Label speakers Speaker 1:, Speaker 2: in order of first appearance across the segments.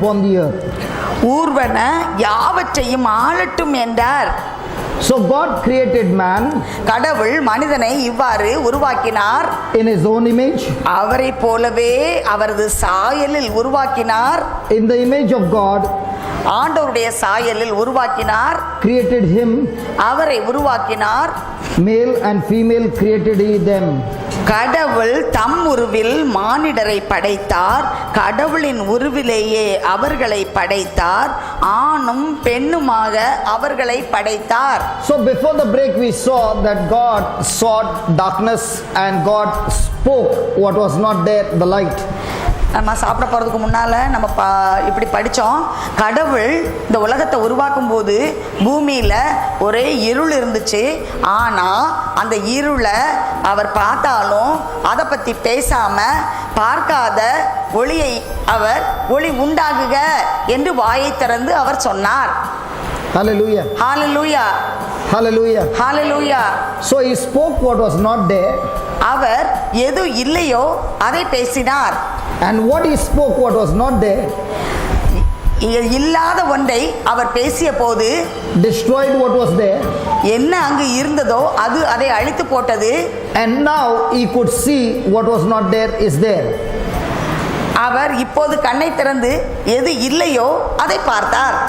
Speaker 1: upon the earth.
Speaker 2: ஊர்வன யாவற்றையும் ஆளட்டும் என்றார்.
Speaker 1: So God created man
Speaker 2: கடவுள் மனிதனை இவ்வாறு உருவாக்கினார்.
Speaker 1: in his own image.
Speaker 2: அவரை போலவே அவரது சாயலில் உருவாக்கினார்.
Speaker 1: In the image of God
Speaker 2: ஆண்டவருடைய சாயலில் உருவாக்கினார்.
Speaker 1: created him.
Speaker 2: அவரை உருவாக்கினார்.
Speaker 1: Male and female created he them.
Speaker 2: கடவுள் தம் உருவில் மானிடரை படைத்தார். கடவுளின் உருவிலேயே அவர்களை படைத்தார். ஆணும் பெண்ணுமாக அவர்களை படைத்தார்.
Speaker 1: So before the break we saw that God saw darkness and God spoke what was not there, the light.
Speaker 2: நம்ம சாப்பிட போகிறதுக்கு முன்னால் நம்ம இப்படி படித்தோம். கடவுள் இந்த உலகத்தை உருவாக்கும் போது பூமியில் ஒரே இருள் இருந்துச்சு. ஆனால் அந்த இருளை அவர் பார்த்தாலும் அதை பற்றி பேசாமல் பார்க்காத ஒளியை அவர் ஒளி உண்டாகுக என்று வாயை திறந்து அவர் சொன்னார்.
Speaker 1: Hallelujah.
Speaker 2: Hallelujah.
Speaker 1: Hallelujah.
Speaker 2: Hallelujah.
Speaker 1: So he spoke what was not there.
Speaker 2: அவர் எது இல்லையோ அதை பேசினார்.
Speaker 1: And what he spoke what was not there,
Speaker 2: இல்லாத ஒன்றை அவர் பேசிய போது
Speaker 1: destroyed what was there.
Speaker 2: என்ன அங்கு இருந்ததோ அது அதை அழித்து போட்டது.
Speaker 1: And now he could see what was not there is there.
Speaker 2: அவர் இப்போது கண்ணை திறந்து எது இல்லையோ அதை பார்த்தார்.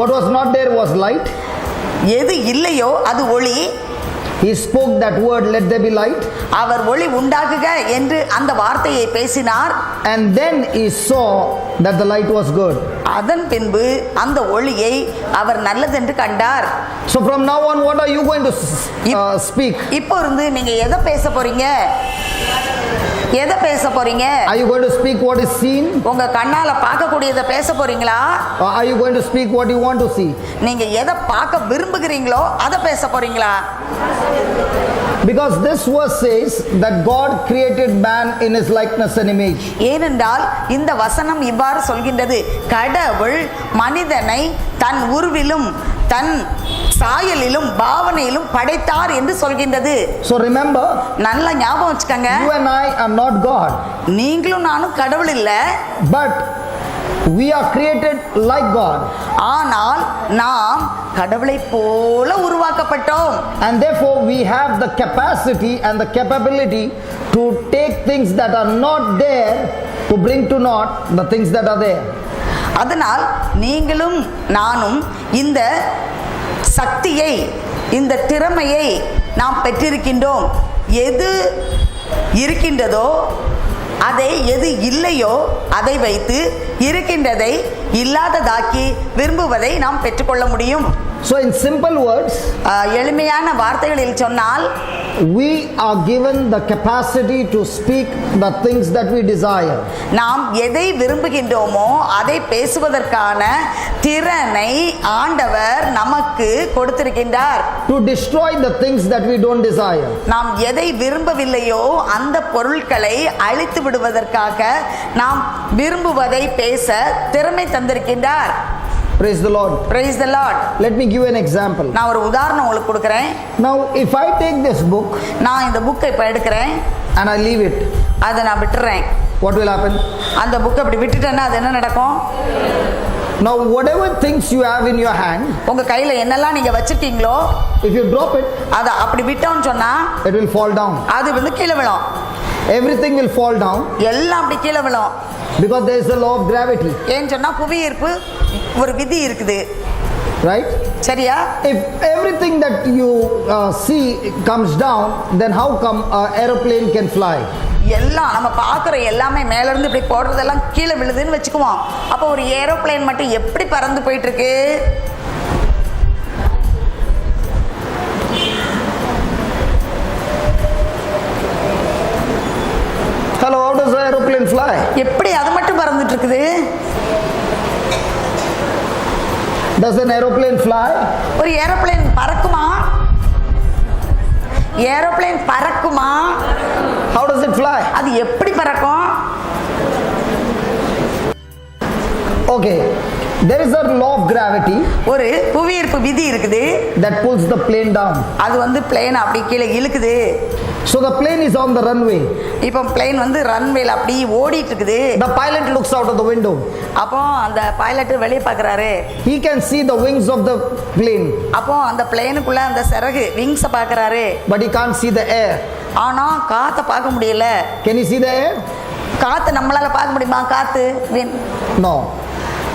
Speaker 1: What was not there was light.
Speaker 2: எது இல்லையோ அது ஒளி.
Speaker 1: He spoke that word, let there be light.
Speaker 2: அவர் ஒளி உண்டாகுக என்று அந்த வார்த்தையை பேசினார்.
Speaker 1: And then he saw that the light was good.
Speaker 2: அதன் பின்பு அந்த ஒளியை அவர் நல்லதென்று கண்டார்.
Speaker 1: So from now on what are you going to speak?
Speaker 2: இப்போ இருந்து நீங்க எதை பேச போறீங்க? எதை பேச போறீங்க?
Speaker 1: Are you going to speak what is seen?
Speaker 2: உங்க கண்ணால பார்க்கக்கூடியதை பேச போறீங்களா?
Speaker 1: Or are you going to speak what you want to see?
Speaker 2: நீங்க எதை பார்க்க விரும்புகிறீங்களோ அதை பேச போறீங்களா?
Speaker 1: Because this verse says that God created man in his likeness and image.
Speaker 2: ஏனென்றால் இந்த வசனம் இவ்வாறு சொல்கின்றது, கடவுள் மனிதனை தன் உருவிலும் தன் சாயலிலும் பாவனையிலும் படைத்தார் என்று சொல்கின்றது.
Speaker 1: So remember,
Speaker 2: நல்ல ஞாபகம் வச்சுக்கங்க,
Speaker 1: you and I are not God.
Speaker 2: நீங்களும் நானும் கடவுள் இல்ல.
Speaker 1: But we are created like God.
Speaker 2: ஆனால் நாம் கடவுளை போல உருவாக்கப்பட்டோம்.
Speaker 1: And therefore we have the capacity and the capability to take things that are not there to bring to naught the things that are there.
Speaker 2: அதனால் நீங்களும் நானும் இந்த சக்தியை இந்த திறமையை நாம் பெற்றிருக்கின்றோம். எது இருக்கின்றதோ அதை, எது இல்லையோ அதை வைத்து இருக்கின்றதை இல்லாததாக்கி விரும்புவதை நாம் பெற்றுக்கொள்ள முடியும்.
Speaker 1: So in simple words,
Speaker 2: எளிமையான வார்த்தைகளில் சொன்னால்,
Speaker 1: we are given the capacity to speak the things that we desire.
Speaker 2: நாம் எதை விரும்புகின்றோமோ அதை பேசுவதற்கான திறனை ஆண்டவர் நமக்கு கொடுத்திருக்கின்றார்.
Speaker 1: To destroy the things that we don't desire.
Speaker 2: நாம் எதை விரும்பவில்லையோ அந்த பொருட்களை அழித்து விடுவதற்காக நாம் விரும்புவதை பேச திறமை தந்திருக்கின்றார்.
Speaker 1: Praise the Lord.
Speaker 2: Praise the Lord.
Speaker 1: Let me give you an example.
Speaker 2: நான் ஒரு உதாரணம் உங்களுக்கு கொடுக்கிறேன்.
Speaker 1: Now if I take this book
Speaker 2: நான் இந்த புக்கை இப்போ எடுக்கிறேன்
Speaker 1: and I leave it,
Speaker 2: அதை நான் விட்டுறேன்.
Speaker 1: what will happen?
Speaker 2: அந்த புக்கை அப்படி விட்டுட்டேன்னா அது என்ன நடக்கும்?
Speaker 1: Now whatever things you have in your hand,
Speaker 2: உங்க கையில என்னெல்லாம் நீங்க வச்சிருக்கீங்களோ,
Speaker 1: if you drop it,
Speaker 2: அதை அப்படி விட்டோம்னு சொன்னா
Speaker 1: it will fall down.
Speaker 2: அது வந்து கீழே விழும்.
Speaker 1: Everything will fall down
Speaker 2: எல்லாம் அப்படி கீழே விழும்.
Speaker 1: because there is a law of gravity.
Speaker 2: ஏன்னு சொன்னா புவியீர்ப்பு ஒரு விதி இருக்குது,
Speaker 1: right?
Speaker 2: சரியா?
Speaker 1: If everything that you see comes down, then how come an aeroplane can fly?
Speaker 2: எல்லாம் நம்ம பார்க்குற எல்லாமே மேல இருந்து இப்படி போடுறதெல்லாம் கீழே விழுதுன்னு வச்சுக்குவோம். அப்போ ஒரு ஏரோப்ளேன் மட்டும் எப்படி பறந்து போயிட்டு இருக்கு?
Speaker 1: Hello, how does an aeroplane fly?
Speaker 2: எப்படி அது மட்டும் பறந்துட்டு இருக்குது?
Speaker 1: Does an aeroplane fly?
Speaker 2: ஒரு ஏரோப்ளேன் பறக்குமா? ஏரோப்ளேன் பறக்குமா?
Speaker 1: How does it fly?
Speaker 2: அது எப்படி பறக்கும்?
Speaker 1: Okay, There is a law of gravity
Speaker 2: ஒரு புவியீர்ப்பு விதி இருக்குது,
Speaker 1: that pulls the plane down.
Speaker 2: அது வந்து பிளேன் அப்படி கீழே இழுக்குது.
Speaker 1: So the plane is on the runway.
Speaker 2: இப்போ பிளேன் வந்து ரன்வேல அப்படி ஓடிட்டு இருக்குது.
Speaker 1: The pilot looks out of the window.
Speaker 2: அப்போ அந்த பைலட் வெளியே பார்க்கறாரு.
Speaker 1: He can see the wings of the plane.
Speaker 2: அப்போ அந்த பிளேனுக்குள்ள அந்த சிறகு விங்ஸை பார்க்கறாரு.
Speaker 1: But he can't see the air.
Speaker 2: ஆனா காத்தை பார்க்க முடியல.
Speaker 1: Can you see the air?
Speaker 2: காத்து நம்மளால பார்க்க முடியுமா? காத்து
Speaker 1: No.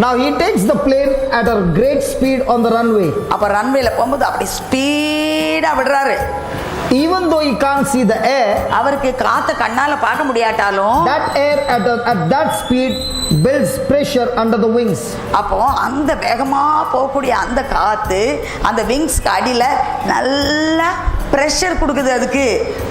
Speaker 1: Now he takes the plane at a great speed on the runway.
Speaker 2: அப்ப ரன்வேல போகும்போது அப்படி ஸ்பீடா விடுறாரு.
Speaker 1: Even though he can't see the air,
Speaker 2: அவருக்கு காத்த கண்ணால பார்க்க முடியாட்டாலும்
Speaker 1: that air at that speed builds pressure under the wings.
Speaker 2: அப்போ அந்த வேகமா போகக்கூடிய அந்த காத்து அந்த விங்ஸ்க்கு அடியில நல்ல பிரஷர் கொடுக்குது. அதுக்கு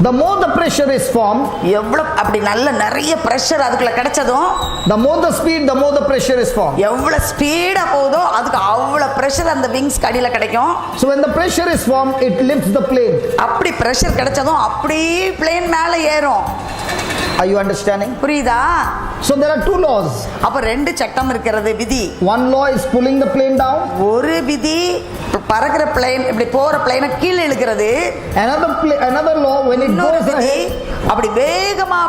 Speaker 1: The more the pressure is formed,
Speaker 2: எவ்வளவு அப்படி நல்ல நிறைய பிரஷர் அதுக்குள்ள கிடைச்சதும்,
Speaker 1: the more the speed, the more the pressure is formed.
Speaker 2: எவ்வளவு ஸ்பீடா போகுதோ அதுக்கு அவ்வளவு பிரஷர் அந்த விங்ஸ்க்கு அடியில கிடைக்கும்.
Speaker 1: So when the pressure is formed, it lifts the plane.
Speaker 2: அப்படி பிரஷர் கிடைச்சதும் அப்படியே பிளேன் மேல ஏறும்.
Speaker 1: Are you understanding?
Speaker 2: புரியுதா?
Speaker 1: So there are two laws.
Speaker 2: அப்ப ரெண்டு சட்டம் இருக்கிறது, விதி.
Speaker 1: One law is pulling the plane down.
Speaker 2: ஒரு விதி பறக்கிற பிளேன் இப்படி போற பிளேனை கீழே இழுக்கிறது.
Speaker 1: Another law, when it
Speaker 2: இன்னொரு
Speaker 1: goes
Speaker 2: விதி
Speaker 1: ahead,
Speaker 2: அப்படி வேகமா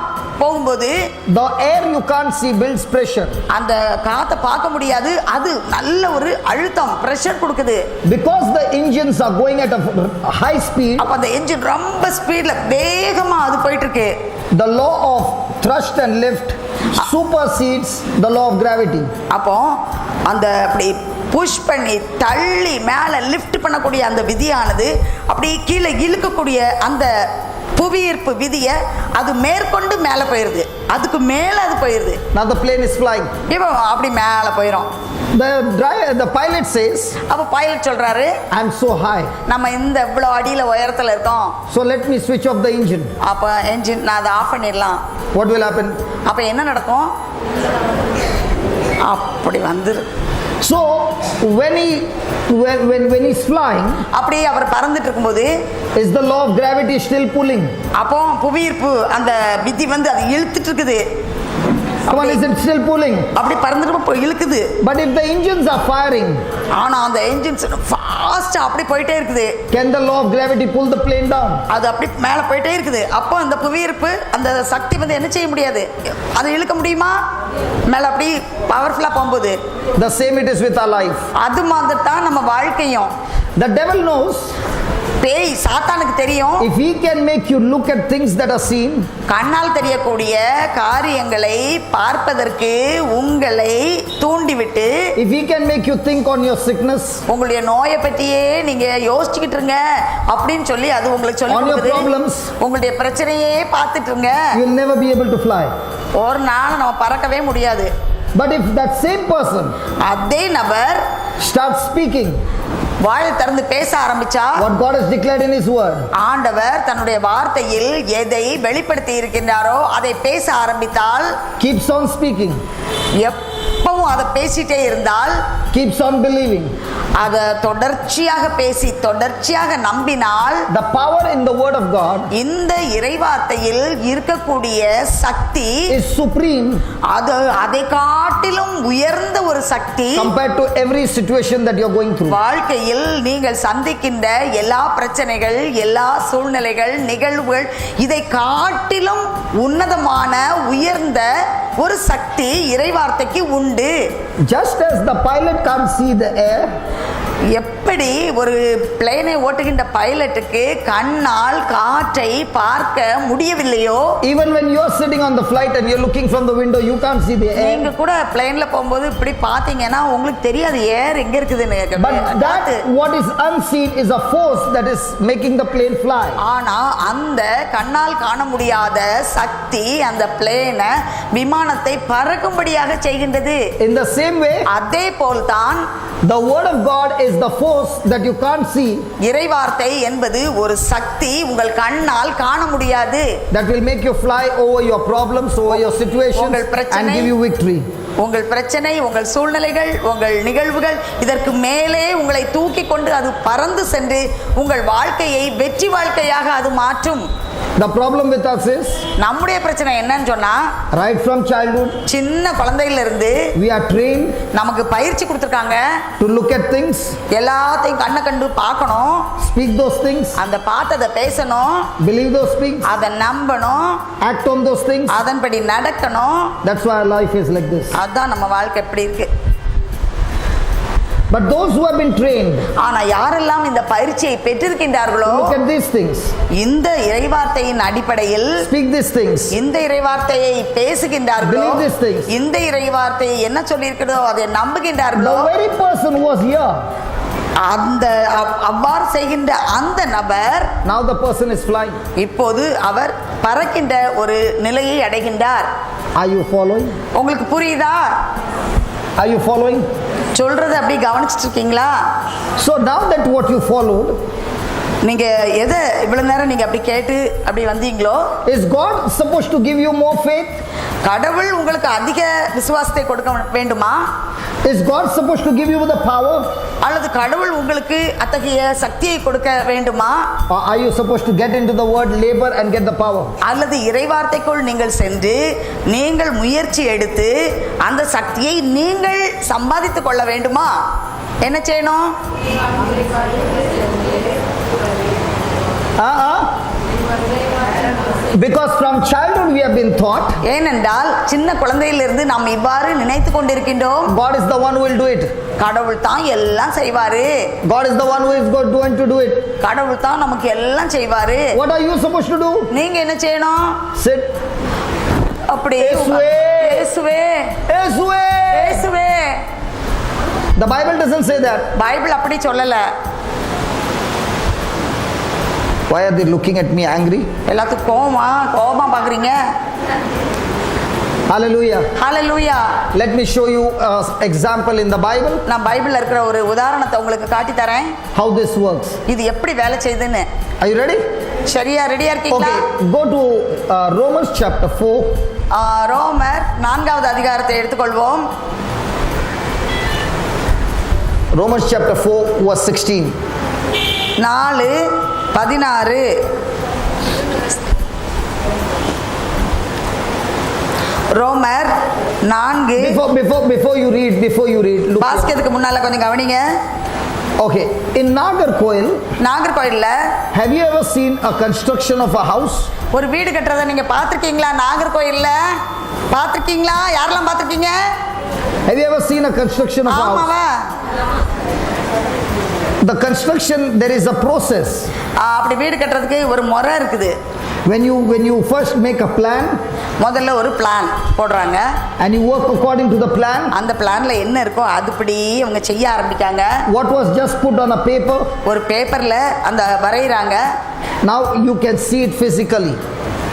Speaker 2: போகும்போது
Speaker 1: the air you can't see builds pressure.
Speaker 2: அந்த காத்தை பார்க்க முடியாது, அது நல்ல ஒரு அழுத்தம் பிரஷர் கொடுக்குது.
Speaker 1: Because the engines are going at a high speed,
Speaker 2: அப்ப அந்த என்ஜின் ரொம்ப ஸ்பீட்ல வேகமா அது போயிட்டு இருக்கு.
Speaker 1: the law of thrust and lift supersedes the law of gravity.
Speaker 2: அப்போ அந்த அப்படி புஷ் பண்ணி தள்ளி மேல லிஃப்ட் பண்ணக்கூடிய அந்த விதியானது அப்படி கீழே இழுக்கக்கூடிய அந்த புவியீர்ப்பு விதியை அது மேற்கொண்டு மேலே போயிருது, அதுக்கு மேலே அது போயிருது.
Speaker 1: Now the plane is flying.
Speaker 2: இப்போ அப்படி மேலே போயிடும்.
Speaker 1: The pilot says,
Speaker 2: அப்போ பைலட் சொல்றாரு,
Speaker 1: I'm so high,
Speaker 2: நம்ம இந்த இவ்வளோ அடியில் உயரத்தில் இருக்கோம்,
Speaker 1: so let me switch off the engine.
Speaker 2: அப்போ என்ஜின் நான் அதை ஆஃப் பண்ணிடலாம்.
Speaker 1: What will happen?
Speaker 2: அப்போ என்ன நடக்கும்? அப்படி வந்துரு.
Speaker 1: So when he's flying,
Speaker 2: அப்படி அவர் பறந்துட்டு இருக்கும்போது
Speaker 1: is the law of gravity still pulling?
Speaker 2: அப்போ புவியீர்ப்பு அந்த விதி வந்து அது இழுத்துட்டு இருக்குது.
Speaker 1: Come on, is it still pulling?
Speaker 2: அப்படி பறந்துட்டு இழுக்குது.
Speaker 1: But if the engines are firing,
Speaker 2: ஆனா அந்த என்ஜின்ஸ் ஃபாஸ்டா அப்படி போயிட்டே இருக்குது.
Speaker 1: can the law of gravity pull the plane down?
Speaker 2: அது அப்படி மேலே போயிட்டே இருக்குது. அப்போ அந்த புவியீர்ப்பு அந்த சக்தி வந்து என்ன செய்ய முடியாது, அதை இழுக்க முடியுமா? மேலே அப்படி பவர்ஃபுல்லா போகும்போது
Speaker 1: The same it is with our life.
Speaker 2: அது மாதிரி தான் நம்ம வாழ்க்கையும்.
Speaker 1: The devil knows,
Speaker 2: பேய் சாத்தானுக்கு தெரியும்,
Speaker 1: if he can make you look at things that are seen,
Speaker 2: கண்ணால் தெரியக்கூடிய காரியங்களை பார்ப்பதற்கு உங்களை தூண்டிவிட்டு,
Speaker 1: if he can make you think on your sickness,
Speaker 2: உங்களுடைய நோயை பற்றியே நீங்க யோசிச்சுக்கிட்டு இருங்க அப்படின்னு சொல்லி அது உங்களுக்கு சொல்லி
Speaker 1: on your
Speaker 2: கொடுக்குது.
Speaker 1: problems,
Speaker 2: உங்களுடைய பிரச்சனையே பார்த்துட்டு இருங்க,
Speaker 1: you'll never be able to fly.
Speaker 2: ஒரு நாள் நம்ம பறக்கவே முடியாது.
Speaker 1: But if that same person
Speaker 2: அதே நபர்
Speaker 1: starts speaking
Speaker 2: வாயை திறந்து பேச ஆரம்பிச்சா,
Speaker 1: what God has declared in his word,
Speaker 2: ஆண்டவர் தன்னுடைய வார்த்தையில் எதை வெளிப்படுத்தி இருக்கின்றாரோ அதை பேச ஆரம்பித்தால்,
Speaker 1: keeps on speaking,
Speaker 2: எப்பவும் அதை பேசிட்டே இருந்தால்,
Speaker 1: keeps on believing,
Speaker 2: அதை தொடர்ச்சியாக பேசி தொடர்ச்சியாக நம்பினால்,
Speaker 1: the power in the word of God
Speaker 2: இந்த இறைவார்த்தையில் இருக்கக்கூடிய சக்தி
Speaker 1: is supreme
Speaker 2: அதை காட்டிலும் உயர்ந்த ஒரு சக்தி
Speaker 1: compared to every situation that you're going through.
Speaker 2: வாழ்க்கையில் நீங்கள் சந்திக்கின்ற எல்லா பிரச்சனைகள், எல்லா சூழ்நிலைகள், நிகழ்வுகள், இதை காட்டிலும் உன்னதமான உயர்ந்த ஒரு சக்தி இறைவார்த்தைக்கு உண்டு.
Speaker 1: Just as the pilot can't see the air,
Speaker 2: எப்படி ஒரு பிளேனை ஓட்டுகின்ற பைலட்டுக்கு கண்ணால் காற்றை பார்க்க முடியவில்லையோ,
Speaker 1: even when you're sitting on the flight and you're looking from the window, you can't see the air.
Speaker 2: நீங்க கூட பிளேன்ல போகும்போது இப்படி பாத்தீங்கன்னா உங்களுக்கு தெரியாது ஏர் எங்க இருக்குதுன்னு.
Speaker 1: But that what is unseen is a force that is making the plane fly.
Speaker 2: ஆனா அந்த கண்ணால் காண முடியாத சக்தி அந்த பிளேனை விமானத்தை பறக்கும்படியாக செய்கின்றது.
Speaker 1: In the same way,
Speaker 2: அதே போல்தான்
Speaker 1: the word of God is the force that you can't see,
Speaker 2: இறைவார்த்தை என்பது ஒரு சக்தி உங்கள் கண்ணால் காண முடியாது,
Speaker 1: that will make you fly over your problems, over your situations and give you victory.
Speaker 2: உங்கள் பிரச்சனை, உங்கள் சூழ்நிலைகள், உங்கள் நிகழ்வுகள் இதற்கு மேலே உங்களை தூக்கி கொண்டு அது பறந்து சென்று உங்கள் வாழ்க்கையை வெற்றி வாழ்க்கையாக அது மாற்றும்.
Speaker 1: The problem with us is,
Speaker 2: நம்முடைய பிரச்சனை என்னன்னு சொன்னா,
Speaker 1: right from childhood,
Speaker 2: சின்ன குழந்தையில இருந்து
Speaker 1: we are trained
Speaker 2: நமக்கு பயிற்சி கொடுத்திருக்காங்க.
Speaker 1: to look at things,
Speaker 2: எல்லாத்தையும் கண்ண கண்டு பார்க்கணும்,
Speaker 1: speak those things,
Speaker 2: அந்த பார்த்ததை பேசணும்,
Speaker 1: believe those things,
Speaker 2: அதை நம்பணும்,
Speaker 1: act on those things.
Speaker 2: அதன்படி நடக்கணும்.
Speaker 1: That's why our life is like this.
Speaker 2: அதான் நம்ம வாழ்க்கை எப்படி இருக்கு.
Speaker 1: But those who have been trained,
Speaker 2: ஆனா யாரெல்லாம் இந்த பயிற்சியை பெற்றிருக்கின்றார்களோ,
Speaker 1: look at these things,
Speaker 2: இந்த இறைவார்த்தையின் அடிப்படையில்
Speaker 1: speak these things,
Speaker 2: இந்த இறைவார்த்தையை பேசுகின்றார்களோ,
Speaker 1: believe these things.
Speaker 2: இந்த இறைவார்த்தையை என்ன சொல்லி இருக்கிறதோ அதை நம்புகின்றார்களோ,
Speaker 1: the very person who was here,
Speaker 2: அந்த அவ்வாறு செய்கின்ற அந்த நபர்
Speaker 1: now the person is flying.
Speaker 2: இப்போது அவர் பறக்கின்ற ஒரு நிலையை அடைகின்றார்.
Speaker 1: Are you following?
Speaker 2: உங்களுக்கு புரியுதா?
Speaker 1: Are you following?
Speaker 2: சொல்றது அப்படி கவனிச்சிட்டு இருக்கீங்களா?
Speaker 1: So now that what you followed,
Speaker 2: நீங்க எதை இவ்வளவு நேரம் நீங்க அப்படி கேட்டு அப்படி வந்தீங்களோ,
Speaker 1: is God supposed to give you more faith?
Speaker 2: கடவுள் உங்களுக்கு அதிக விசுவாசத்தை கொடுக்க வேண்டுமா?
Speaker 1: Is God supposed to give you the power?
Speaker 2: அல்லது கடவுள் உங்களுக்கு அத்தகைய சக்தியை கொடுக்க வேண்டுமா?
Speaker 1: Or are you supposed to get into the word labor and get the power?
Speaker 2: அல்லது இறைவார்த்தைக்குள் நீங்கள் சென்று நீங்கள் முயற்சி எடுத்து அந்த சக்தியை நீங்கள் சம்பாதித்துக் கொள்ள வேண்டுமா? என்ன செய்யணும்?
Speaker 1: Because from childhood we have been taught,
Speaker 2: ஏனென்றால் சின்ன குழந்தையிலிருந்து நாம் இவ்வாறு நினைத்து கொண்டிருக்கின்றோம்,
Speaker 1: God is the one who will do it.
Speaker 2: கடவுள் தான் எல்லாம் செய்வாரு,
Speaker 1: God is the one who is going to do it.
Speaker 2: கடவுள் தான் நமக்கு எல்லாம் செய்வாரு.
Speaker 1: What are you supposed to do?
Speaker 2: நீங்க என்ன செய்யணும்?
Speaker 1: Sit.
Speaker 2: அப்படியே
Speaker 1: இயேசுவே,
Speaker 2: இயேசுவே
Speaker 1: இயேசுவே.
Speaker 2: இயேசுவே.
Speaker 1: The Bible doesn't say that.
Speaker 2: Bible அப்படி சொல்லல.
Speaker 1: Why are they looking at me angry?
Speaker 2: எல்லாத்துக்கும் கோபமா பாக்குறீங்க.
Speaker 1: Hallelujah.
Speaker 2: Hallelujah.
Speaker 1: Let me show you an example in the Bible.
Speaker 2: நான் பைபிள்ல இருக்கிற ஒரு உதாரணத்தை உங்களுக்கு காட்டி தரேன்.
Speaker 1: How this works.
Speaker 2: இது எப்படி வேலை செய்யுதுன்னு.
Speaker 1: Are you ready?
Speaker 2: சரியா ரெடியா இருக்கீங்களா?
Speaker 1: Okay, go to Romans chapter 4.
Speaker 2: ரோமர் 4வது அதிகாரத்தை எடுத்துக்கொள்வோம்.
Speaker 1: Romans chapter 4 verse 16.
Speaker 2: 4:16. ரோமர் 4.
Speaker 1: Before you read, look.
Speaker 2: வாசிக்கிறதுக்கு முன்னால கொஞ்சம் கவனிங்க.
Speaker 1: Okay, in Nagarcoil,
Speaker 2: நாகர்கோயில்ல
Speaker 1: have you ever seen a construction of a house?
Speaker 2: ஒரு வீடு கட்டுறதை நீங்க பார்த்திருக்கீங்களா? நாகர்கோயில்ல பார்த்திருக்கீங்களா? யாரெல்லாம் பார்த்திருக்கீங்க?
Speaker 1: Have you ever seen a construction of a house?
Speaker 2: ஆமாவா?
Speaker 1: The construction, there is a process.
Speaker 2: அப்படி வீடு கட்டுறதுக்கு ஒரு முறை இருக்குது.
Speaker 1: When you first make a plan,
Speaker 2: முதல்ல ஒரு பிளான் போடுறாங்க.
Speaker 1: and you work according to the plan.
Speaker 2: அந்த பிளான்ல என்ன இருக்கோ அதுபடி அவங்க செய்ய ஆரம்பிக்காங்க.
Speaker 1: What was just put on a paper,
Speaker 2: ஒரு பேப்பர்ல அந்த வரையறாங்க.
Speaker 1: now you can see it physically.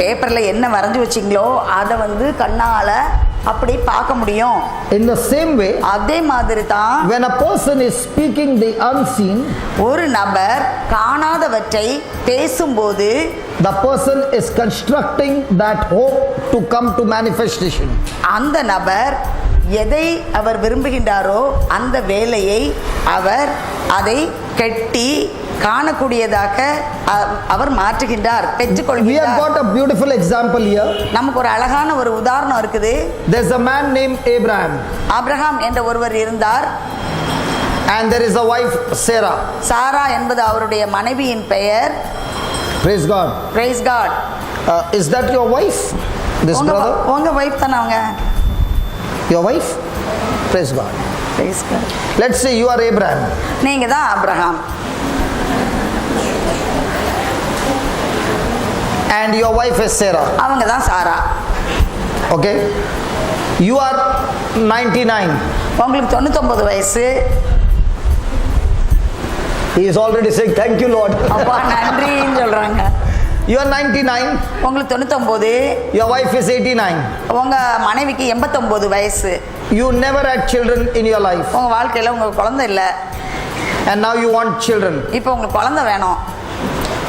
Speaker 2: பேப்பர்ல என்ன வரைஞ்சு வச்சிங்களோ அதை வந்து கண்ணால அப்படி பார்க்க முடியும்.
Speaker 1: In the same way,
Speaker 2: அதே மாதிரி தான்
Speaker 1: when a person is speaking the unseen,
Speaker 2: ஒரு நபர் காணாதவற்றை பேசும்போது
Speaker 1: the person is constructing that hope to come to manifestation.
Speaker 2: அந்த நபர் எதை அவர் விரும்புகின்றாரோ அந்த வேலையை அவர் அதை கட்டி காணக்கூடியதாக அவர் மாற்றுகின்றார்,
Speaker 1: We have
Speaker 2: பெற்றுக்கொள்கிறார்.
Speaker 1: got a beautiful example here.
Speaker 2: நமக்கு ஒரு அழகான ஒரு உதாரணம் இருக்குது.
Speaker 1: There's a man named Abraham,
Speaker 2: Abraham என்ற ஒருவர் இருந்தார்.
Speaker 1: and there is a wife, Sarah.
Speaker 2: சாரா என்பது அவருடைய மனைவியின் பெயர்.
Speaker 1: Praise God.
Speaker 2: Praise God.
Speaker 1: Is that your wife? This brother?
Speaker 2: உங்க வைஃப் தானே அவங்க?
Speaker 1: Your wife? Praise God.
Speaker 2: Praise God.
Speaker 1: Let's say you are Abraham.
Speaker 2: நீங்க தான் Abraham.
Speaker 1: And your wife is Sarah.
Speaker 2: அவங்க தான் சாரா.
Speaker 1: Okay? You are 99.
Speaker 2: உங்களுக்கு 99 வயசு.
Speaker 1: He is already saying, thank you, Lord.
Speaker 2: அப்பா நன்றின்னு சொல்றாங்க.
Speaker 1: You are 99.
Speaker 2: உங்களுக்கு 99.
Speaker 1: Your wife is 89.
Speaker 2: உங்க மனைவிக்கு 89 வயசு.
Speaker 1: You never had children in your life.
Speaker 2: உங்க வாழ்க்கையில உங்களுக்கு குழந்தை இல்லை.
Speaker 1: And now you want children.
Speaker 2: இப்போ உங்களுக்கு குழந்தை வேணும்.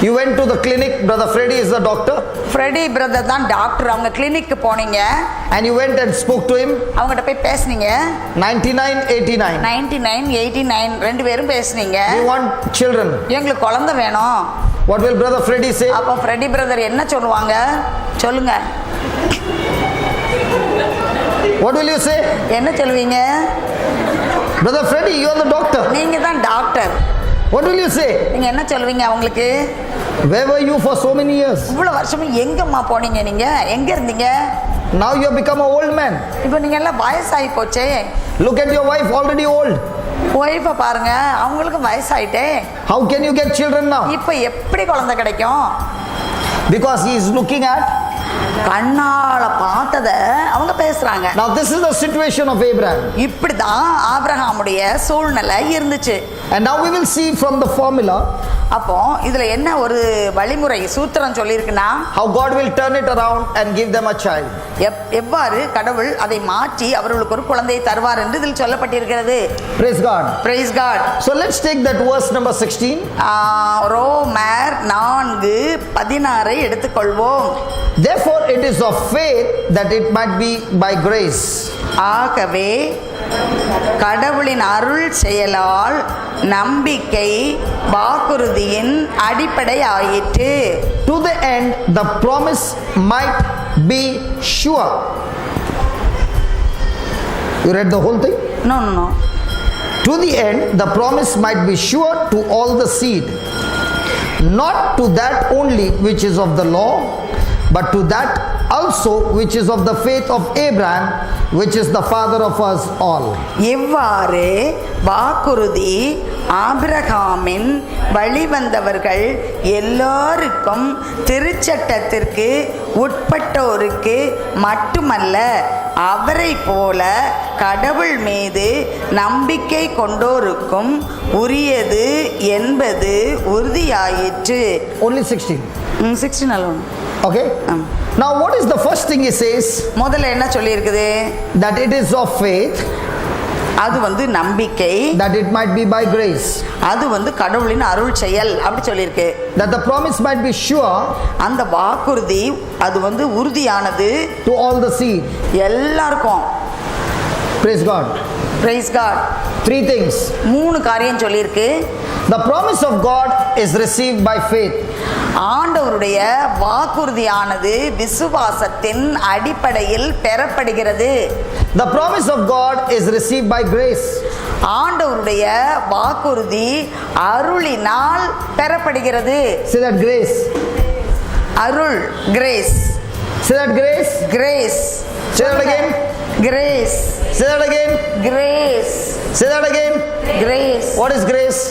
Speaker 1: You went to the clinic. Brother Freddy is the doctor.
Speaker 2: Freddy brother தான் டாக்டர். அவங்க கிளினிக்கு போனீங்க.
Speaker 1: And you went and spoke to him.
Speaker 2: அவங்ககிட்ட போய் பேசுனீங்க.
Speaker 1: 99, 89.
Speaker 2: 99, 89 ரெண்டு பேரும் பேசுனீங்க.
Speaker 1: You want children.
Speaker 2: எங்களுக்கு குழந்தை வேணும்.
Speaker 1: What will Brother Freddy say?
Speaker 2: அப்போ ஃப்ரெடி பிரதர் என்ன சொல்லுவாங்க? சொல்லுங்க.
Speaker 1: What will you say?
Speaker 2: என்ன சொல்லுவீங்க?
Speaker 1: Brother Freddy, you are the doctor.
Speaker 2: நீங்க தான் doctor.
Speaker 1: What will you say?
Speaker 2: நீங்க என்ன சொல்லுவீங்க அவங்களுக்கு?
Speaker 1: Where were you for so many years?
Speaker 2: இவ்வளவு வருஷமும் எங்கம்மா போனீங்க? நீங்க எங்க இருந்தீங்க?
Speaker 1: Now you have become an old man.
Speaker 2: இப்போ நீங்க எல்லாம் வயசாகி போச்சே.
Speaker 1: Look at your wife, already old.
Speaker 2: Wifi பாருங்க, அவங்களுக்கு வயசாயிட்டே.
Speaker 1: How can you get children now?
Speaker 2: இப்போ எப்படி குழந்தை கிடைக்கும்?
Speaker 1: Because he is looking at.
Speaker 2: கண்ணால பார்த்தத அவங்க பேசுறாங்க.
Speaker 1: Now this is the situation of Abraham.
Speaker 2: இப்படிதான் ஆபிரகாமுடைய சூழ்நிலை இருந்துச்சு.
Speaker 1: And now we will see from the formula.
Speaker 2: அப்போ இதுல என்ன ஒரு வழிமுறை சூத்திரம் சொல்லியிருக்குன்னா,
Speaker 1: How God will turn it around and give them a child.
Speaker 2: எவ்வாறு கடவுள் அதை மாற்றி அவர்களுக்கு ஒரு குழந்தையை தருவார் என்று இதில் சொல்லப்பட்டிருக்கிறது.
Speaker 1: Praise God.
Speaker 2: Praise God.
Speaker 1: So let's take that verse number 16.
Speaker 2: ரோமர் 4:16 எடுத்துக்கொள்வோம்.
Speaker 1: Therefore it is of faith that it might be by grace.
Speaker 2: ஆகவே கடவுளின் அருள் செயலால் நம்பிக்கை வாக்குறுதியின் அடிப்படை ஆயிற்று.
Speaker 1: To the end the promise might be sure. You read the whole thing?
Speaker 2: No.
Speaker 1: To the end the promise might be sure to all the seed, not to that only which is of the law, but to that also which is of the faith of Abraham, which is the father of us all.
Speaker 2: இவ்வாறு வாக்குறுதி ஆபிரகாமின் வழிவந்தவர்கள் எல்லாருக்கும் திருச்சட்டத்திற்கு உட்பட்டோருக்கு மட்டுமல்ல, அவரை போல கடவுள் மீது நம்பிக்கை கொண்டோருக்கும் உரியது என்பது உறுதியாயிற்று.
Speaker 1: Only 16.
Speaker 2: 16 alone.
Speaker 1: Okay? Now what is the first thing he says?
Speaker 2: முதல்ல என்ன சொல்லியிருக்குது?
Speaker 1: That it is of faith,
Speaker 2: அது வந்து நம்பிக்கை,
Speaker 1: that it might be by grace,
Speaker 2: அது வந்து கடவுளின் அருள் செயல் அப்படி சொல்லியிருக்கு.
Speaker 1: that the promise might be sure
Speaker 2: அந்த வாக்குறுதி அது வந்து உறுதியானது
Speaker 1: to all the seed.
Speaker 2: எல்லாருக்கும்.
Speaker 1: Praise God.
Speaker 2: Praise God.
Speaker 1: 3 things.
Speaker 2: 3 காரியம் சொல்லியிருக்கு.
Speaker 1: The promise of God is received by faith.
Speaker 2: ஆண்டவருடைய வாக்குறுதியானது விசுவாசத்தின் அடிப்படையில் பெறப்படுகிறது.
Speaker 1: The promise of God is received by grace.
Speaker 2: ஆண்டவருடைய வாக்குறுதி அருளினால் பெறப்படுகிறது.
Speaker 1: Say that grace.
Speaker 2: Arul, grace.
Speaker 1: Say that grace.
Speaker 2: Grace.
Speaker 1: Say that again.
Speaker 2: Grace.
Speaker 1: Say that again.
Speaker 2: Grace.
Speaker 1: Say that again.
Speaker 2: Grace.
Speaker 1: What is grace?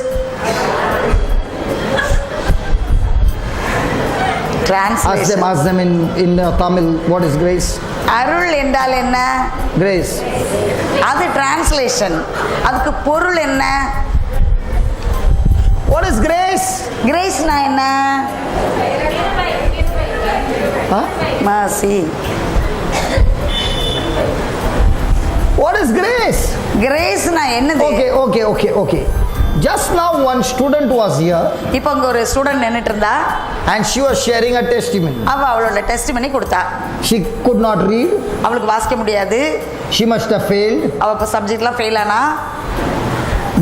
Speaker 2: Translation.
Speaker 1: Ask them in Tamil. What is grace?
Speaker 2: அருள் என்றால் என்ன?
Speaker 1: Grace.
Speaker 2: அது translation. அதுக்கு பொருள் என்ன?
Speaker 1: What is grace?
Speaker 2: கிரேஸ்னா என்ன? mercy.
Speaker 1: What is grace?
Speaker 2: கிரேஸ்னா என்னது?
Speaker 1: Okay. Just now one student was here
Speaker 2: இப்போ அங்க ஒரு ஸ்டூடண்ட் நின்னுட்டு இருந்தா,
Speaker 1: and she was sharing a testimony.
Speaker 2: அவளோட டெஸ்டிமனி கொடுத்தா.
Speaker 1: She could not read.
Speaker 2: அவளுக்கு வாசிக்க முடியாது.
Speaker 1: She must have failed.
Speaker 2: அவ இப்ப சப்ஜெக்ட்லாம் ஃபெயில் ஆனா,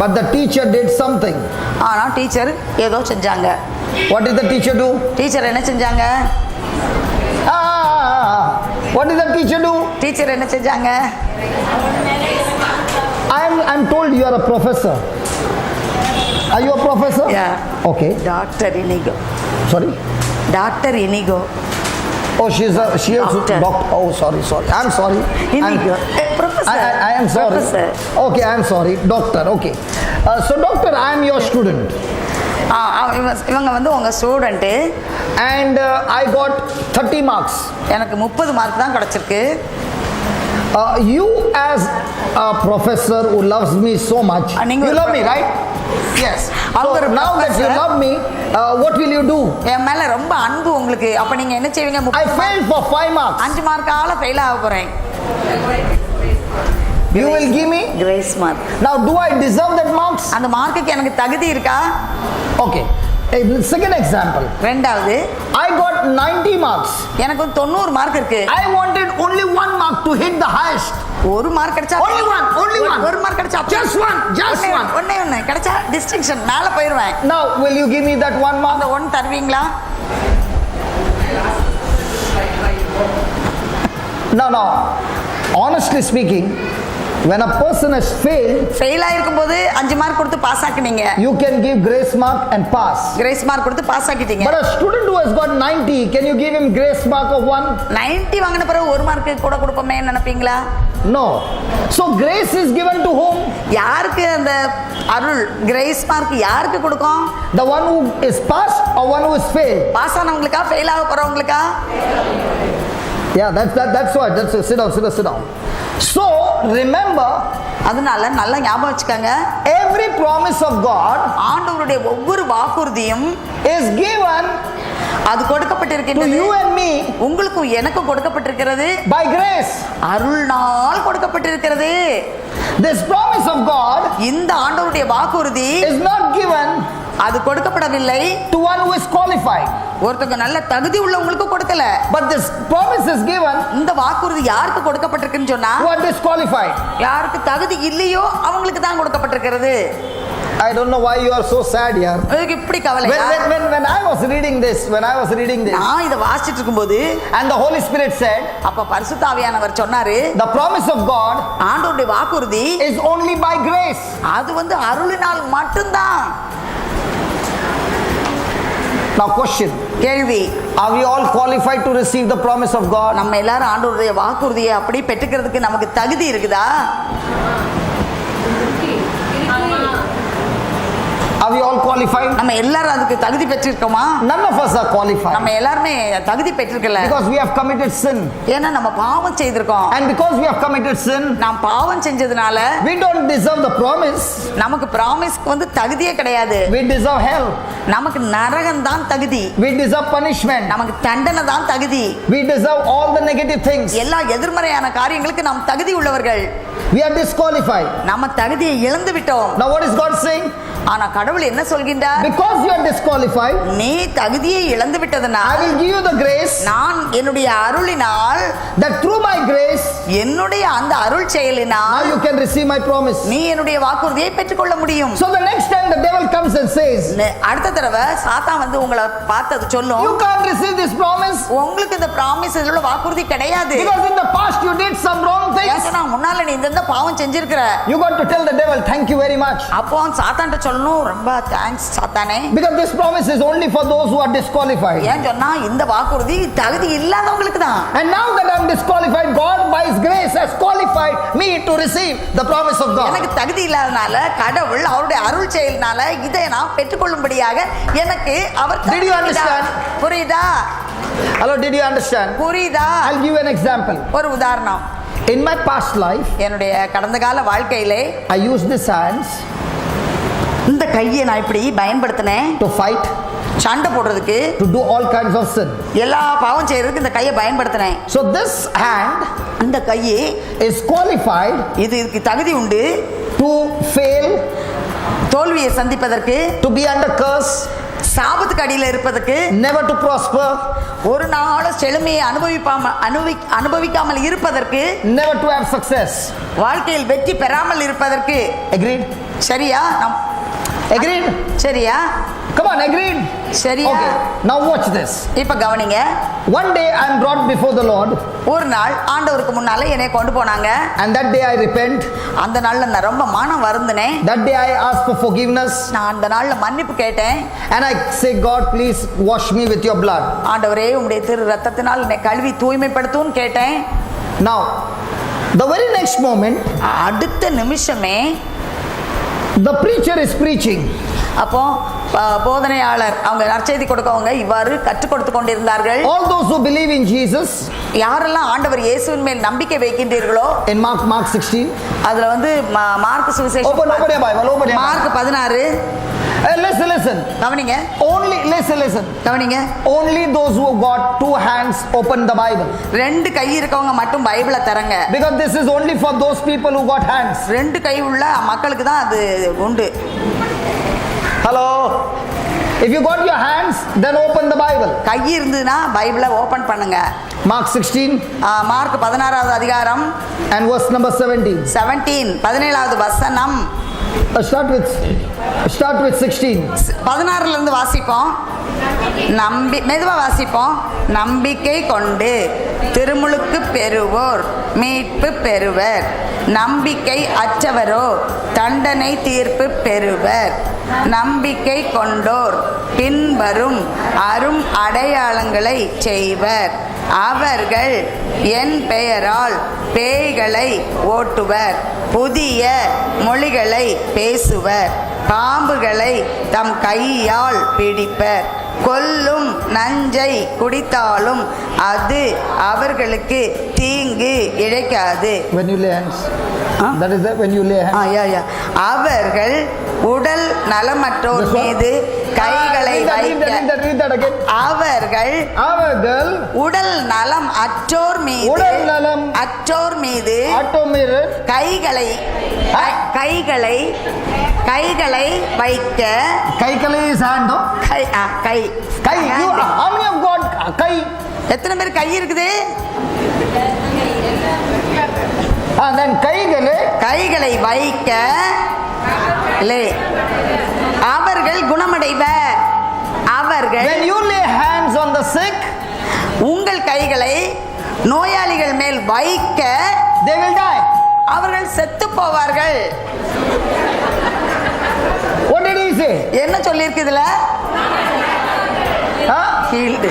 Speaker 1: but the teacher did something.
Speaker 2: ஆனா டீச்சர் ஏதோ செஞ்சாங்க.
Speaker 1: What did the teacher do?
Speaker 2: Teacher என்ன செஞ்சாங்க?
Speaker 1: What did the teacher do?
Speaker 2: Teacher என்ன செஞ்சாங்க?
Speaker 1: I'm told you are a professor. Are you a professor?
Speaker 2: Yeah.
Speaker 1: Okay.
Speaker 2: Doctor Inigo.
Speaker 1: Sorry?
Speaker 2: Doctor Inigo.
Speaker 1: Oh, she also doctor. Oh, sorry. I'm sorry.
Speaker 2: Inigo. Professor.
Speaker 1: I am sorry.
Speaker 2: Professor.
Speaker 1: Okay, I am sorry. Doctor. Okay. So doctor, I am your student.
Speaker 2: இவங்க வந்து உங்க student.
Speaker 1: And I got 30 marks.
Speaker 2: எனக்கு 30 mark தான் கிடைச்சிருக்கு.
Speaker 1: You as a professor who loves me so much, you love me, right? Yes. So now that you love me, what will you do?
Speaker 2: என் மேல ரொம்ப அன்பு உங்களுக்கு. அப்ப நீங்க என்ன செய்வீங்க?
Speaker 1: I failed for 5 marks.
Speaker 2: 5 மார்க்கால fail ஆக போறேன்.
Speaker 1: You will give me
Speaker 2: grace mark.
Speaker 1: Now do I deserve that marks?
Speaker 2: அந்த மார்க்குக்கு எனக்கு தகுதி இருக்கா?
Speaker 1: Okay. Second example.
Speaker 2: ரெண்டாவது,
Speaker 1: I got 90 marks.
Speaker 2: எனக்கு 90 மார்க் இருக்கு.
Speaker 1: I wanted only 1 mark to hit the highest.
Speaker 2: ஒரு மார்க் கிடைச்சா
Speaker 1: Only one.
Speaker 2: ஒரு மார்க் கிடைச்சா
Speaker 1: Just one.
Speaker 2: ஒண்ணே கிடைச்சா டிஸ்டிங்ஷன் மேல போயிருவேன்.
Speaker 1: Now, will you give me that one mark?
Speaker 2: அந்த ஒன் தருவீங்களா?
Speaker 1: No. Honestly speaking, when a person has failed,
Speaker 2: fail ஆயிருக்கும் போது 5 மார்க் கொடுத்து பாஸ் ஆக்கினீங்க.
Speaker 1: you can give grace mark and pass.
Speaker 2: Grace mark கொடுத்து பாஸ் ஆக்கிட்டீங்க.
Speaker 1: But a student who has got 90, can you give him grace mark of 1?
Speaker 2: 90 வாங்கின பிறகு ஒரு mark கூட கொடுப்போமே நினைப்பீங்களா?
Speaker 1: No. So grace is given to whom?
Speaker 2: யாருக்கு அந்த அருள் grace mark யாருக்கு கொடுக்கும்?
Speaker 1: The one who is passed or one who is failed?
Speaker 2: Pass ஆனவங்களுக்கா fail ஆக போறவங்களுக்கா?
Speaker 1: Yeah, that's what. Sit down. So remember,
Speaker 2: அதனால நல்லா ஞாபகம் வச்சுக்கோங்க,
Speaker 1: every promise of God
Speaker 2: ஆண்டவருடைய ஒவ்வொரு வாக்குறுதியும்
Speaker 1: is given
Speaker 2: அது
Speaker 1: to
Speaker 2: கொடுக்கப்பட்டிருக்கிறது.
Speaker 1: you and me
Speaker 2: உங்களுக்கும் எனக்கும் கொடுக்கப்பட்டிருக்கிறது,
Speaker 1: by grace.
Speaker 2: அருள்னால் கொடுக்கப்பட்டிருக்கிறது.
Speaker 1: This promise of God
Speaker 2: இந்த ஆண்டவருடைய வாக்குறுதி
Speaker 1: is not given
Speaker 2: அது கொடுக்கப்படவில்லை
Speaker 1: to one who is qualified,
Speaker 2: ஒருத்தங்க நல்ல தகுதி உள்ளவங்களுக்கு கொடுக்கல.
Speaker 1: but this promise is given
Speaker 2: இந்த வாக்குறுதி யாருக்கு கொடுக்கப்பட்டிருக்குன்னு சொன்னா,
Speaker 1: who are disqualified.
Speaker 2: யாருக்கு தகுதி இல்லையோ அவங்களுக்கு தான் கொடுக்கப்பட்டிருக்கிறது.
Speaker 1: I don't know why you are so sad here.
Speaker 2: அதுக்கு இப்படி கவலையா?
Speaker 1: When I was reading this,
Speaker 2: நான் இதை வாசிச்சிட்டு இருக்கும்போது
Speaker 1: and the Holy Spirit said,
Speaker 2: அப்ப பரிசுத்த ஆவியானவர் சொன்னாரு,
Speaker 1: the promise of God
Speaker 2: ஆண்டவருடைய வாக்குறுதி
Speaker 1: is only by grace.
Speaker 2: அது அருளினால் மட்டும்தான்.
Speaker 1: Now question,
Speaker 2: கேள்வி,
Speaker 1: are we all qualified to receive the promise of God?
Speaker 2: நம்ம எல்லாரும் ஆண்டவருடைய வாக்குறுதியை அப்படி பெற்றுக்கிறதுக்கு நமக்கு தகுதி இருக்குதா?
Speaker 1: Are we all qualified?
Speaker 2: நம்ம எல்லாரும் அதுக்கு தகுதி பெற்றிருக்கோமா?
Speaker 1: None of us are qualified
Speaker 2: நம்ம எல்லாருமே தகுதி பெற்றிருக்கல.
Speaker 1: because we have committed sin.
Speaker 2: ஏன்னா நம்ம பாவம் செய்திருக்கோம்.
Speaker 1: And because we have committed sin,
Speaker 2: நாம் பாவம் செஞ்சதுனால
Speaker 1: we don't deserve the promise.
Speaker 2: நமக்கு ப்ராமிஸ்க்கு தகுதியே கிடையாது.
Speaker 1: We deserve hell.
Speaker 2: நமக்கு நரகம் தான் தகுதி.
Speaker 1: We deserve punishment.
Speaker 2: நமக்கு தண்டனை தான் தகுதி.
Speaker 1: We deserve all the negative things.
Speaker 2: எல்லா எதிர்மறையான காரியங்களுக்கு நாம் தகுதி உள்ளவர்கள்.
Speaker 1: We are disqualified.
Speaker 2: நம்ம தகுதியை இழந்து விட்டோம்.
Speaker 1: Now what is God saying?
Speaker 2: ஆனா கடவுள் என்ன சொல்கின்றார்?
Speaker 1: Because you are disqualified,
Speaker 2: நீ தகுதியை இழந்து
Speaker 1: I
Speaker 2: விட்டதனால்
Speaker 1: will give you the grace
Speaker 2: நான் என்னுடைய அருளினால்,
Speaker 1: that through my grace
Speaker 2: என்னுடைய அந்த அருள்
Speaker 1: now
Speaker 2: செயலினால்
Speaker 1: you can receive my promise.
Speaker 2: நீ என்னுடைய வாக்குறுதியை பெற்றுக்கொள்ள முடியும்.
Speaker 1: So the next time the devil comes and says,
Speaker 2: அடுத்த தடவை சாத்தான் உங்களை பார்த்தது சொல்லும்,
Speaker 1: you can't receive this promise
Speaker 2: உங்களுக்கு இந்த ப்ராமிஸ் உள்ள வாக்குறுதி கிடையாது.
Speaker 1: because in the past you did some wrong things.
Speaker 2: ஏன்னா முன்னால நீ இந்த பாவம் செஞ்சிருக்கிற.
Speaker 1: You got to tell the devil, thank you very much.
Speaker 2: அப்போ சாத்தான்ட்ட சொல்லணும், ரொம்ப தேங்க்ஸ் சாத்தானே.
Speaker 1: Because this promise is only for those who are disqualified.
Speaker 2: ஏன் சொன்னா இந்த வாக்குறுதி தகுதி இல்லாதவங்களுக்கு தான்.
Speaker 1: And now that I am disqualified, God by His grace has qualified me to receive the promise of God.
Speaker 2: எனக்கு தகுதி இல்லாதனால கடவுள் அவருடைய அருள் செயலினால இதை நான் பெற்றுக்கொள்ளும்படியாக எனக்கு அவர்
Speaker 1: Did you understand?
Speaker 2: புரியுதா?
Speaker 1: Hello, did you understand?
Speaker 2: புரியுதா?
Speaker 1: I'll give you an example.
Speaker 2: ஒரு உதாரணம்.
Speaker 1: In my past life,
Speaker 2: என்னுடைய கடந்த கால வாழ்க்கையிலே
Speaker 1: I used these hands
Speaker 2: இந்த கையை நான் இப்படி பயன்படுத்தினேன்
Speaker 1: to fight,
Speaker 2: சண்டை போடுறதுக்கு,
Speaker 1: to do all kinds of sin.
Speaker 2: எல்லா பாவம் செய்யறதுக்கு இந்த கையை பயன்படுத்தினேன்.
Speaker 1: So this hand
Speaker 2: இந்த கையை
Speaker 1: is qualified
Speaker 2: இதுக்கு தகுதி உண்டு
Speaker 1: to fail,
Speaker 2: தோல்வியை சந்திப்பதற்கு,
Speaker 1: to be under curse,
Speaker 2: சாபத்துக்கு அடியில் இருப்பதற்கு,
Speaker 1: never to prosper,
Speaker 2: ஒரு நாள் செழுமையை அனுபவிக்காமல் இருப்பதற்கு,
Speaker 1: never to have success.
Speaker 2: வாழ்க்கையில் வெற்றி பெறாமல் இருப்பதற்கு.
Speaker 1: Agreed?
Speaker 2: சரியா?
Speaker 1: Agreed?
Speaker 2: சரியா?
Speaker 1: Come on, agreed?
Speaker 2: சரியா?
Speaker 1: Okay, now watch this.
Speaker 2: இப்ப கவனிங்க.
Speaker 1: One day I am brought before the Lord,
Speaker 2: ஒரு நாள் ஆண்டவருக்கு முன்னால என்னை கொண்டு போனாங்க.
Speaker 1: and that day I repent.
Speaker 2: அந்த நாள்ல நான் ரொம்ப மனம் வருந்தினேன்.
Speaker 1: That day I ask for forgiveness,
Speaker 2: நான் அந்த நாள்ல மன்னிப்பு கேட்டேன்.
Speaker 1: and I say, God, please wash me with your blood.
Speaker 2: ஆண்டவரே உம்முடைய திரு ரத்தத்தினால் என்னை கழுவி தூய்மைப்படுத்துன்னு கேட்டேன்.
Speaker 1: Now, the very next moment,
Speaker 2: அடுத்த நிமிஷமே
Speaker 1: the preacher is preaching.
Speaker 2: அப்போ போதனையாளர் அவங்க நற்செய்தி கொடுக்கவங்க இவ்வாறு கற்றுக் கொடுத்து கொண்டிருந்தார்கள்.
Speaker 1: All those who believe in Jesus,
Speaker 2: யாரெல்லாம் ஆண்டவர் இயேசுவின் மேல் நம்பிக்கை வைக்கின்றீர்களோ,
Speaker 1: in Mark 16,
Speaker 2: அதுல மார்க் சுவிசேஷம்
Speaker 1: open your Bible, open your
Speaker 2: mark 16.
Speaker 1: Listen.
Speaker 2: கவனிங்க.
Speaker 1: Listen.
Speaker 2: கவனிங்க.
Speaker 1: Only those who got two hands open the Bible.
Speaker 2: ரெண்டு கை இருக்கவங்க மட்டும் பைபிளை தரங்க.
Speaker 1: Because this is only for those people who got hands.
Speaker 2: ரெண்டு கை உள்ள மக்களுக்கு தான் அது உண்டு.
Speaker 1: Hello. If you got your hands, then open the Bible.
Speaker 2: கை இருந்ததுன்னா பைபிளை ஓபன் பண்ணுங்க.
Speaker 1: Mark 16
Speaker 2: மார்க் 16வது அதிகாரம்
Speaker 1: and verse number 17.
Speaker 2: 17வது வசனம்.
Speaker 1: Start with 16.
Speaker 2: 16ல இருந்து வாசிப்போம். மெதுவா வாசிப்போம். நம்பிக்கை கொண்டு திருமுழுக்கு பெறுவோர் மீட்பு பெறுவர், நம்பிக்கை அற்றவரோ தண்டனை தீர்ப்பு பெறுவர். நம்பிக்கை கொண்டோர் பின்வரும் அரும் அடையாளங்களை செய்வர். அவர்கள் என் பெயரால் பேய்களை ஓட்டுவர், புதிய மொழிகளை பேசுவர், பாம்புகளை தம் கையால் பிடிப்பர், கொல்லும் நஞ்சை குடித்தாலும் அது அவர்களுக்கு தீங்கு இழைக்காது.
Speaker 1: When you lay hands, that is that when you lay hands.
Speaker 2: அவர்கள் உடல் நலமற்றோர் மீது கைகளை வைக்க, அவர்கள் உடல் நலம் அற்றோர் மீது கைகளை வைக்க.
Speaker 1: கைகளை is hand, no?
Speaker 2: Guy.
Speaker 1: How many have got கை?
Speaker 2: எத்தனை பேர் கை இருக்குது?
Speaker 1: Then
Speaker 2: கைகளை வைக்க அவர்கள் குணமடைவர். அவர்கள்
Speaker 1: when you lay hands on the sick,
Speaker 2: உங்கள் கைகளை நோயாளிகள் மேல் வைக்க
Speaker 1: they will die.
Speaker 2: அவர்கள் செத்து போவார்கள்.
Speaker 1: What did he say?
Speaker 2: என்ன சொல்லி இருக்கு இதுல? Healed.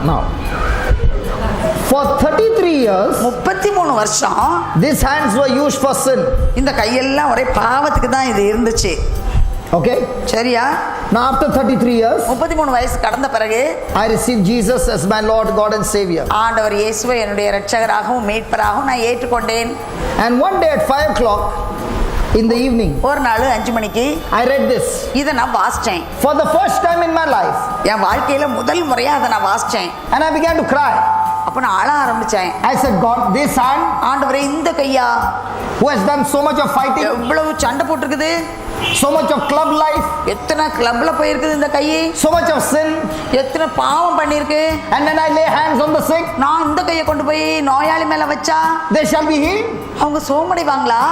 Speaker 1: No. For 33 years,
Speaker 2: 33 வருஷம்
Speaker 1: these hands were used for sin.
Speaker 2: இந்த கையெல்லாம் ஒரே பாவத்துக்கு தான் இது இருந்துச்சு.
Speaker 1: Okay?
Speaker 2: சரியா?
Speaker 1: Now after 33 years,
Speaker 2: 33 வயசு கடந்த பிறகு
Speaker 1: I received Jesus as my Lord, God and Savior.
Speaker 2: ஆண்டவர் இயேசுவை என்னுடைய இரட்சகராகவும் மீட்பராகவும் நான் ஏற்றுக்கொண்டேன்.
Speaker 1: And one day at 5 o'clock in the evening,
Speaker 2: ஒரு நாள் 5 மணிக்கு
Speaker 1: I read this.
Speaker 2: இதை நான் வாசிச்சேன்.
Speaker 1: For the first time in my life,
Speaker 2: என் வாழ்க்கையில முதல் முறையா அதை நான் வாசிச்சேன்.
Speaker 1: and I began to cry.
Speaker 2: அப்ப நான் அழ ஆரம்பிச்சேன்.
Speaker 1: I said, God, this hand,
Speaker 2: ஆண்டவரே இந்த கையா
Speaker 1: who has done so much of fighting,
Speaker 2: எவ்வளவு சண்டை போட்டுருக்குது,
Speaker 1: so much of club life,
Speaker 2: எத்தனை கிளப்ல போயிருக்குது இந்த கை,
Speaker 1: so much of sin,
Speaker 2: எத்தனை பாவம் பண்ணிருக்கு,
Speaker 1: and then I lay hands on the sick,
Speaker 2: நான் இந்த கையை கொண்டு போய் நோயாளி மேல வச்சா
Speaker 1: they shall be healed.
Speaker 2: அவங்க சோமடைவாங்களா?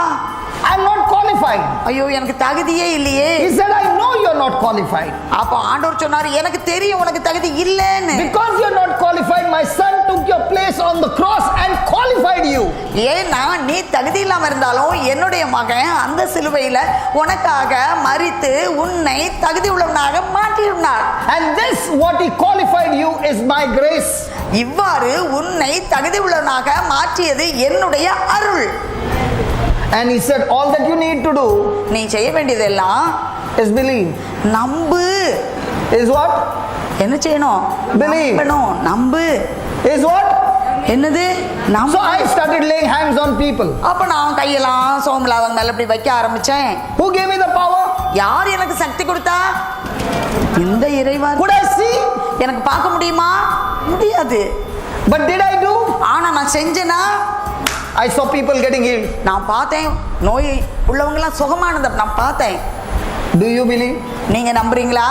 Speaker 1: I'm not qualified.
Speaker 2: ஐயோ எனக்கு தகுதியே இல்லையே.
Speaker 1: He said, I know you're not qualified.
Speaker 2: அப்ப ஆண்டவர் சொன்னாரு, எனக்கு தெரியும் உனக்கு தகுதி இல்லைன்னு.
Speaker 1: Because you're not qualified, my son took your place on the cross and qualified you.
Speaker 2: ஏன்னா நீ தகுதி இல்லாம இருந்தாலும் என்னுடைய மகன் அந்த சிலுவையில உனக்காக மரித்து உன்னை தகுதி உள்ளவனாக மாற்றினார்.
Speaker 1: And this what he qualified you is my grace.
Speaker 2: இவ்வாறு உன்னை தகுதி உள்ளவனாக மாற்றியது என்னுடைய அருள்.
Speaker 1: And he said, all that you need to do,
Speaker 2: நீ செய்ய வேண்டியதெல்லாம்
Speaker 1: is believe.
Speaker 2: நம்பு.
Speaker 1: Is what?
Speaker 2: என்ன செய்யணும்?
Speaker 1: Believe.
Speaker 2: நம்பு.
Speaker 1: Is what?
Speaker 2: என்னது?
Speaker 1: So I started laying hands on people.
Speaker 2: அப்ப நான் கையெல்லாம் சோமலாதங்க மேல இப்படி வைக்க ஆரம்பிச்சேன்.
Speaker 1: Who gave me the power?
Speaker 2: யார் எனக்கு சக்தி கொடுத்தா? இந்த இறைவன்.
Speaker 1: Could I see?
Speaker 2: எனக்கு பார்க்க முடியுமா? முடியாது.
Speaker 1: But did I do?
Speaker 2: ஆனா நான் செஞ்சேனா?
Speaker 1: I saw people getting healed.
Speaker 2: நான் பார்த்தேன் நோய் உள்ளவங்க எல்லாம் சுகமானதை நான் பார்த்தேன்.
Speaker 1: Do you believe?
Speaker 2: நீங்க நம்புறீங்களா?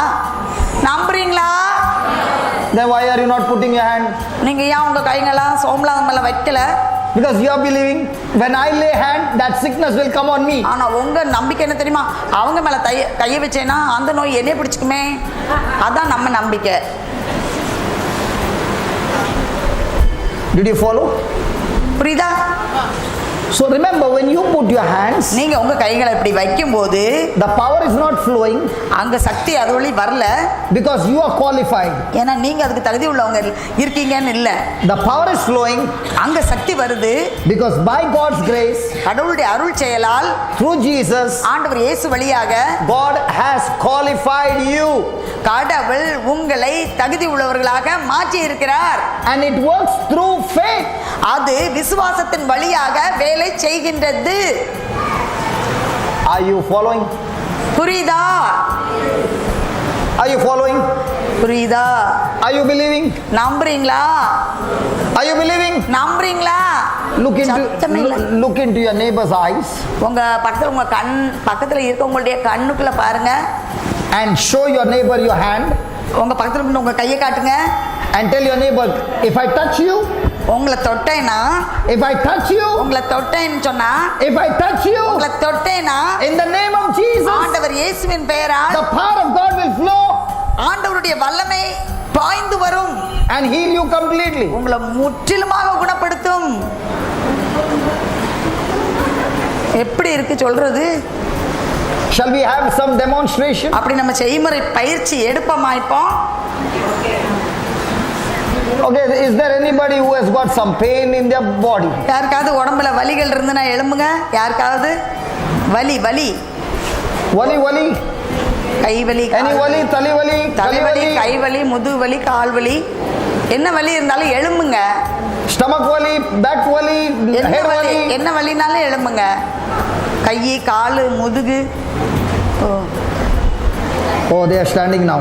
Speaker 1: Then why are you not putting your hand?
Speaker 2: நீங்க ஏன் உங்க கைகளெல்லாம் சோமலாதங்க மேல வைக்கல?
Speaker 1: Because you are believing when I lay hand that sickness will come on me.
Speaker 2: ஆனா உங்க நம்பிக்கை என்ன தெரியுமா? அவங்க மேல கையை வச்சேனா அந்த நோய் என்னைய பிடிச்சுக்குமே. அதான் நம்ம நம்பிக்கை.
Speaker 1: Did you follow?
Speaker 2: புரியுதா?
Speaker 1: So remember, when you put your hands,
Speaker 2: நீங்க உங்க கைகளை இப்படி வைக்கும்போது
Speaker 1: the power is not flowing
Speaker 2: அங்க சக்தி அது வழி வரல.
Speaker 1: because you are qualified.
Speaker 2: ஏன்னா நீங்க அதுக்கு தகுதி உள்ளவங்க இருக்கீங்கன்னு இல்ல.
Speaker 1: The power is flowing
Speaker 2: அங்க சக்தி வருது
Speaker 1: because by God's grace,
Speaker 2: கடவுளுடைய அருள் செயலால்,
Speaker 1: through Jesus,
Speaker 2: ஆண்டவர் இயேசு வழியாக
Speaker 1: God has qualified you.
Speaker 2: கடவுள் உங்களை தகுதி உள்ளவர்களாக மாற்றி இருக்கிறார்.
Speaker 1: And it works through faith.
Speaker 2: அது விசுவாசத்தின் வழியாக வேலை செய்கின்றது.
Speaker 1: Are you following?
Speaker 2: புரியுதா?
Speaker 1: Are you following?
Speaker 2: புரியுதா?
Speaker 1: Are you believing?
Speaker 2: நம்புறீங்களா?
Speaker 1: Are you believing?
Speaker 2: நம்புறீங்களா? சத்தமே இல்ல.
Speaker 1: Look into your neighbor's eyes
Speaker 2: உங்க பக்கத்துல இருக்கவங்களுடைய கண்ணுக்குள்ள பாருங்க.
Speaker 1: and show your neighbor your hand
Speaker 2: உங்க பக்கத்துல இருக்க உங்க கையை காட்டுங்க.
Speaker 1: and tell your neighbor, if I touch you,
Speaker 2: உங்களை தொட்டேனா,
Speaker 1: if I touch you,
Speaker 2: உங்களை தொட்டேன்னு சொன்னா,
Speaker 1: if I touch you,
Speaker 2: உங்களை தொட்டேனா,
Speaker 1: in the name of Jesus,
Speaker 2: ஆண்டவர் இயேசுவின் பெயரால்
Speaker 1: the power of God will flow
Speaker 2: ஆண்டவருடைய வல்லமை பாய்ந்து வரும்
Speaker 1: and heal you completely.
Speaker 2: உங்களை முற்றிலுமாக குணப்படுத்தும். எப்படி இருக்கு சொல்றது?
Speaker 1: Shall we have some demonstration?
Speaker 2: அப்படி நம்ம செய்முறை பயிற்சி எடுப்போமா இப்போ?
Speaker 1: Okay, is there anybody who has got some pain in their body?
Speaker 2: யாருக்காவது உடம்புல வலிகள் இருந்துனா எழும்புங்க. யாருக்காவது வலி வலி
Speaker 1: Wali,
Speaker 2: கை வலி,
Speaker 1: any wali, தலைவலி,
Speaker 2: தலைவலி, கை வலி, முதுகு வலி, கால் வலி, என்ன வலி இருந்தாலும் எழும்புங்க.
Speaker 1: stomach wali, back wali, head wali.
Speaker 2: என்ன வலினாலும் எழும்புங்க. கை, கால், முதுகு.
Speaker 1: Oh, they are standing now.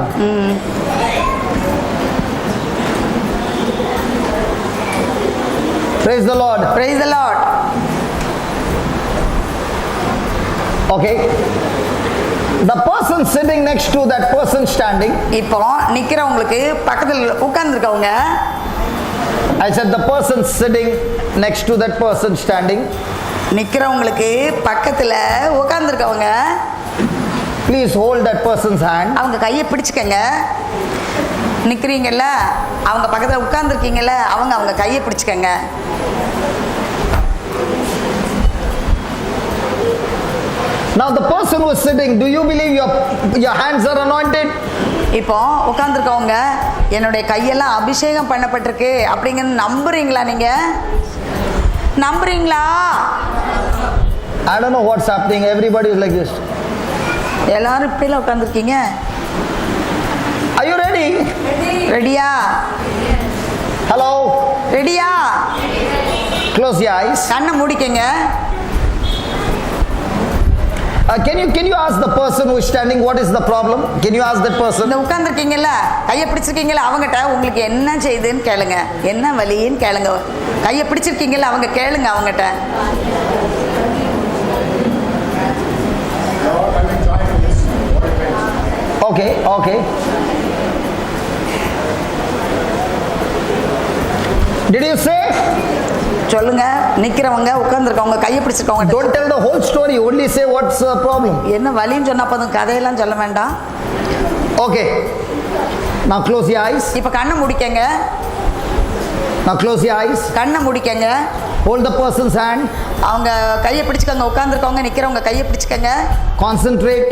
Speaker 1: Praise the Lord.
Speaker 2: Praise the Lord.
Speaker 1: Okay. The person sitting next to that person standing,
Speaker 2: இப்போ நிக்கிறவங்களுக்கு பக்கத்துல உட்கார்ந்திருக்கவங்க,
Speaker 1: I said the person sitting next to that person standing,
Speaker 2: நிக்கிறவங்களுக்கு பக்கத்துல உட்கார்ந்திருக்கவங்க,
Speaker 1: please hold that person's hand
Speaker 2: அவங்க கையை பிடிச்சுக்கங்க. நிக்கிறீங்கல்ல, அவங்க பக்கத்துல உட்கார்ந்திருக்கீங்கல்ல, அவங்க கையை பிடிச்சுக்கங்க.
Speaker 1: Now the person who is sitting, do you believe your hands are anointed?
Speaker 2: இப்போ உட்கார்ந்திருக்கவங்க, என்னுடைய கையெல்லாம் அபிஷேகம் பண்ணப்பட்டிருக்கு அப்படிங்கன்னு நம்புறீங்களா? நீங்க நம்புறீங்களா?
Speaker 1: I don't know what's happening. Everybody is like this.
Speaker 2: எல்லாரும் இப்படிலாம் உட்கார்ந்திருக்கீங்க.
Speaker 1: Are you ready?
Speaker 2: ரெடியா?
Speaker 1: Hello?
Speaker 2: ரெடியா?
Speaker 1: Close your eyes.
Speaker 2: கண்ணை மூடிக்கங்க.
Speaker 1: Can you ask the person who is standing what is the problem? Can you ask that person?
Speaker 2: இந்த உட்கார்ந்திருக்கீங்கல்ல, கையை பிடிச்சிருக்கீங்கல்ல, அவங்ககிட்ட உங்களுக்கு என்ன செய்யுதுன்னு கேளுங்க. என்ன வலின்னு கேளுங்க. கையை பிடிச்சிருக்கீங்கல்ல, அவங்க கேளுங்க அவங்ககிட்ட.
Speaker 1: Okay. Did you say?
Speaker 2: சொல்லுங்க. நிக்கிறவங்க, உட்கார்ந்திருக்கவங்க, கையை பிடிச்சிருக்கவங்க.
Speaker 1: Don't tell the whole story. Only say what's the problem.
Speaker 2: என்ன வலின்னு சொன்னா போதும், கதையெல்லாம் சொல்ல வேண்டாம்.
Speaker 1: Okay. Now close your eyes.
Speaker 2: இப்ப கண்ணை முடிக்கங்க.
Speaker 1: Now close your eyes.
Speaker 2: கண்ணை முடிக்கங்க.
Speaker 1: Hold the person's hand.
Speaker 2: அவங்க கையை பிடிச்சுக்கங்க. உட்கார்ந்திருக்கவங்க, நிக்கிறவங்க கையை பிடிச்சுக்கங்க.
Speaker 1: Concentrate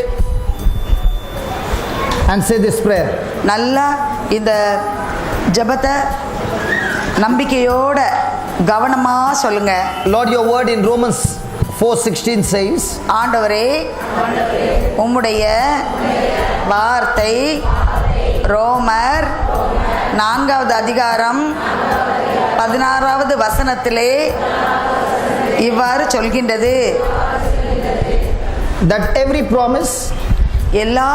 Speaker 1: and say this prayer.
Speaker 2: நல்லா இந்த ஜெபத்தை நம்பிக்கையோட கவனமா சொல்லுங்க.
Speaker 1: Lord, your word in Romans 4:16 says,
Speaker 2: ஆண்டவரே, உம்முடைய வார்த்தை ரோமர் 4வது அதிகாரம் 16வது வசனத்திலே இவ்வாறு சொல்கின்றது,
Speaker 1: that every promise
Speaker 2: எல்லா